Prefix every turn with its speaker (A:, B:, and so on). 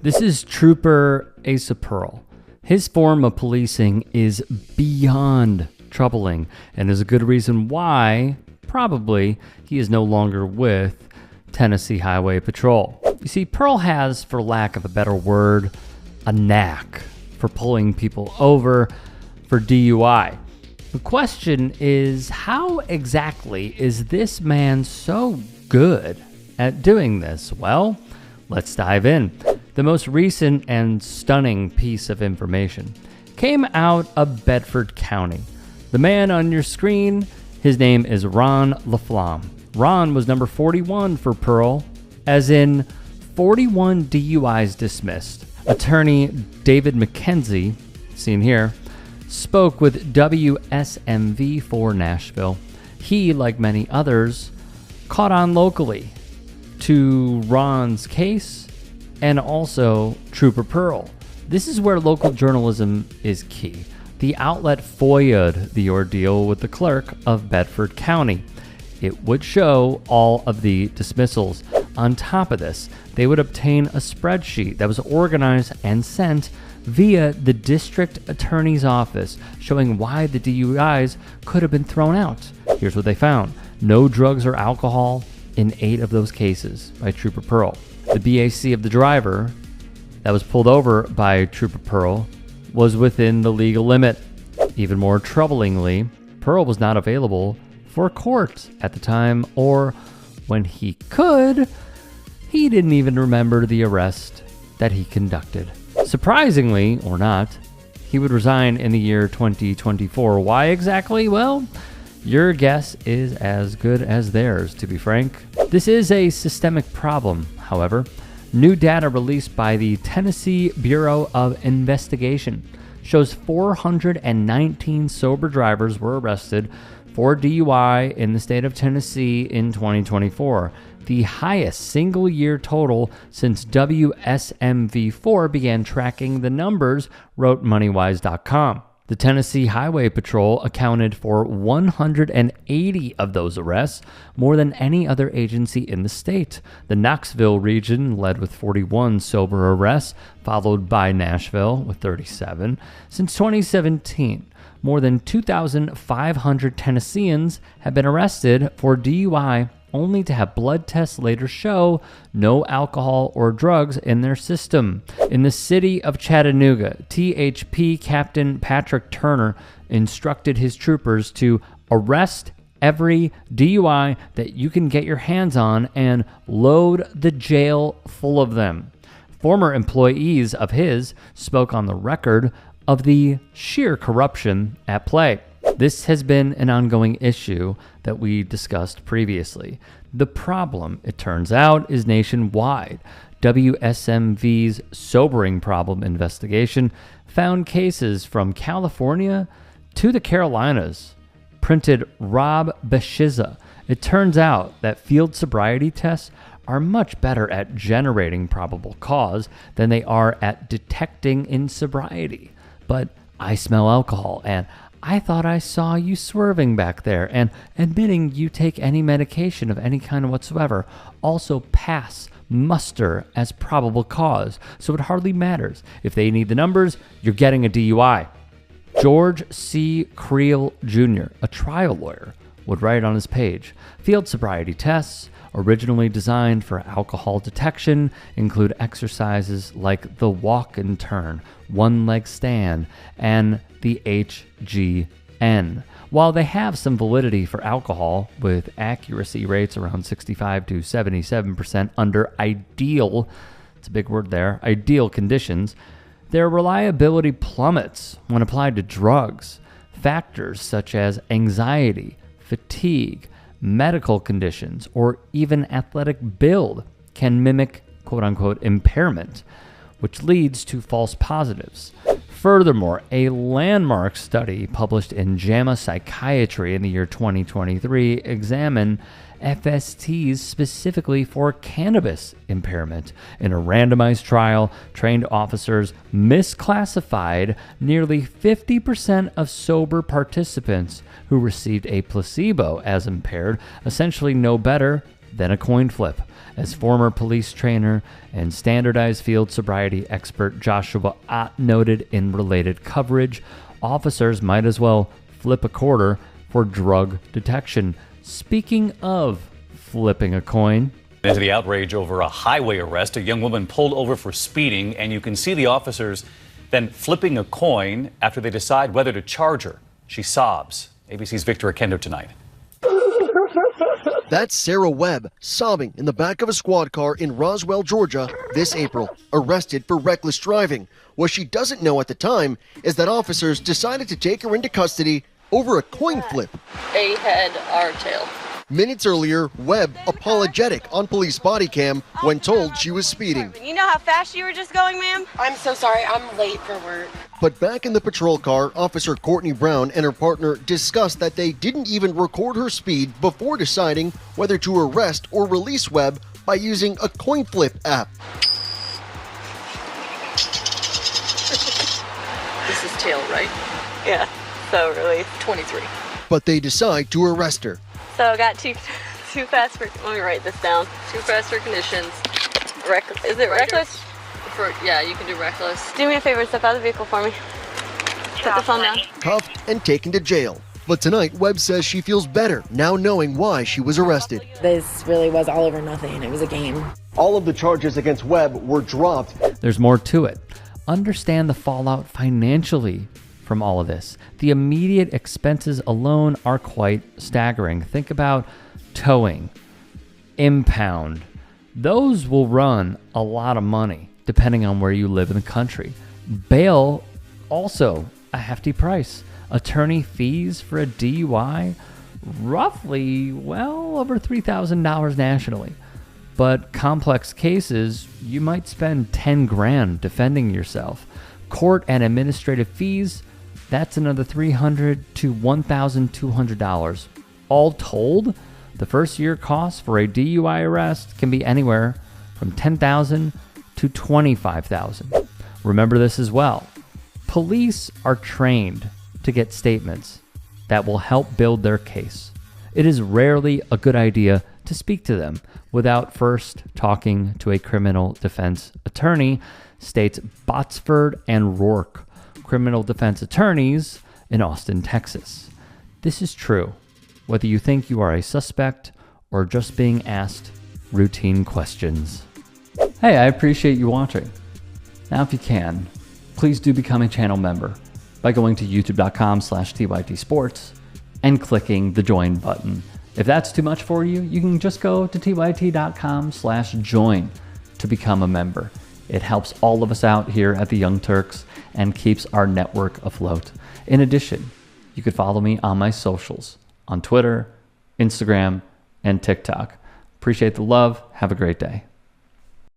A: This is Trooper Asa Pearl. His form of policing is beyond troubling, and is a good reason why, probably, he is no longer with Tennessee Highway Patrol. You see, Pearl has, for lack of a better word, a knack for pulling people over for DUI. The question is, how exactly is this man so good at doing this? Well, let's dive in. The most recent and stunning piece of information came out of Bedford County. The man on your screen, his name is Ron LaFlamme. Ron was number 41 for Pearl, as in 41 DUIs dismissed. Attorney David McKenzie, seen here, spoke with WSMV for Nashville. He, like many others, caught on locally to Ron's case and also Trooper Pearl. This is where local journalism is key. The outlet FOIA'd the ordeal with the clerk of Bedford County. It would show all of the dismissals. On top of this, they would obtain a spreadsheet that was organized and sent via the district attorney's office, showing why the DUIs could have been thrown out. Here's what they found. No drugs or alcohol in 8 of those cases by Trooper Pearl. The BAC of the driver that was pulled over by Trooper Pearl was within the legal limit. Even more troublingly, Pearl was not available for court at the time, or when he could, he didn't even remember the arrest that he conducted. Surprisingly, or not, he would resign in the year 2024. Why exactly? Well, your guess is as good as theirs, to be frank. This is a systemic problem, however. New data released by the Tennessee Bureau of Investigation shows 419 sober drivers were arrested for DUI in the state of Tennessee in 2024, the highest single-year total since WSMV4 began tracking the numbers, wrote MoneyWise.com. The Tennessee Highway Patrol accounted for 180 of those arrests, more than any other agency in the state. The Knoxville region led with 41 sober arrests, followed by Nashville with 37. Since 2017, more than 2,500 Tennesseans have been arrested for DUI, only to have blood tests later show no alcohol or drugs in their system. In the city of Chattanooga, THP Captain Patrick Turner instructed his troopers to arrest every DUI that you can get your hands on and load the jail full of them. Former employees of his spoke on the record of the sheer corruption at play. This has been an ongoing issue that we discussed previously. The problem, it turns out, is nationwide. WSMV's sobering problem investigation found cases from California to the Carolinas. Printed Rob Beshiza. It turns out that field sobriety tests are much better at generating probable cause than they are at detecting insobriety. But I smell alcohol, and I thought I saw you swerving back there, and admitting you take any medication of any kind whatsoever also pass muster as probable cause, so it hardly matters. If they need the numbers, you're getting a DUI. George C. Creel Jr., a trial lawyer, would write on his page, field sobriety tests, originally designed for alcohol detection, include exercises like the walk and turn, one-leg stand, and the HGN. While they have some validity for alcohol, with accuracy rates around 65 to 77% under ideal, it's a big word there, ideal conditions, their reliability plummets when applied to drugs. Factors such as anxiety, fatigue, medical conditions, or even athletic build can mimic quote-unquote impairment, which leads to false positives. Furthermore, a landmark study published in JAMA Psychiatry in the year 2023 examined FSTs specifically for cannabis impairment. In a randomized trial, trained officers misclassified nearly 50% of sober participants who received a placebo as impaired, essentially no better then a coin flip. As former police trainer and standardized field sobriety expert Joshua Ott noted in related coverage, officers might as well flip a quarter for drug detection. Speaking of flipping a coin.
B: Into the outrage over a highway arrest, a young woman pulled over for speeding, and you can see the officers then flipping a coin after they decide whether to charge her. She sobs. ABC's Victor Akendo tonight.
C: That's Sarah Webb sobbing in the back of a squad car in Roswell, Georgia this April, arrested for reckless driving. What she doesn't know at the time is that officers decided to take her into custody over a coin flip.
D: A head, R tail.
C: Minutes earlier, Webb apologetic on police body cam when told she was speeding.
D: You know how fast you were just going, ma'am?
E: I'm so sorry, I'm late for work.
C: But back in the patrol car, Officer Courtney Brown and her partner discussed that they didn't even record her speed before deciding whether to arrest or release Webb by using a coin flip app.
D: This is tail, right? Yeah, so really 23.
C: But they decide to arrest her.
D: So I got too fast for, let me write this down. Too fast for conditions. Is it reckless? Yeah, you can do reckless. Do me a favor, step out of the vehicle for me. Put the phone down.
C: Cuffed and taken to jail. But tonight, Webb says she feels better now knowing why she was arrested.
E: This really was all over nothing. It was a game.
C: All of the charges against Webb were dropped.
A: There's more to it. Understand the fallout financially from all of this. The immediate expenses alone are quite staggering. Think about towing, impound. Those will run a lot of money depending on where you live in the country. Bail, also a hefty price. Attorney fees for a DUI, roughly, well, over $3,000 nationally. But complex cases, you might spend 10 grand defending yourself. Court and administrative fees, that's another $300 to $1,200. All told, the first year cost for a DUI arrest can be anywhere from $10,000 to $25,000. Remember this as well. Police are trained to get statements that will help build their case. It is rarely a good idea to speak to them without first talking to a criminal defense attorney, states Botsford and Rourke, criminal defense attorneys in Austin, Texas. This is true whether you think you are a suspect or just being asked routine questions. Hey, I appreciate you watching. Now, if you can, please do become a channel member by going to youtube.com/tytsports and clicking the join button. If that's too much for you, you can just go to tyt.com/join to become a member. It helps all of us out here at the Young Turks and keeps our network afloat. In addition, you could follow me on my socials on Twitter, Instagram, and TikTok. Appreciate the love. Have a great day.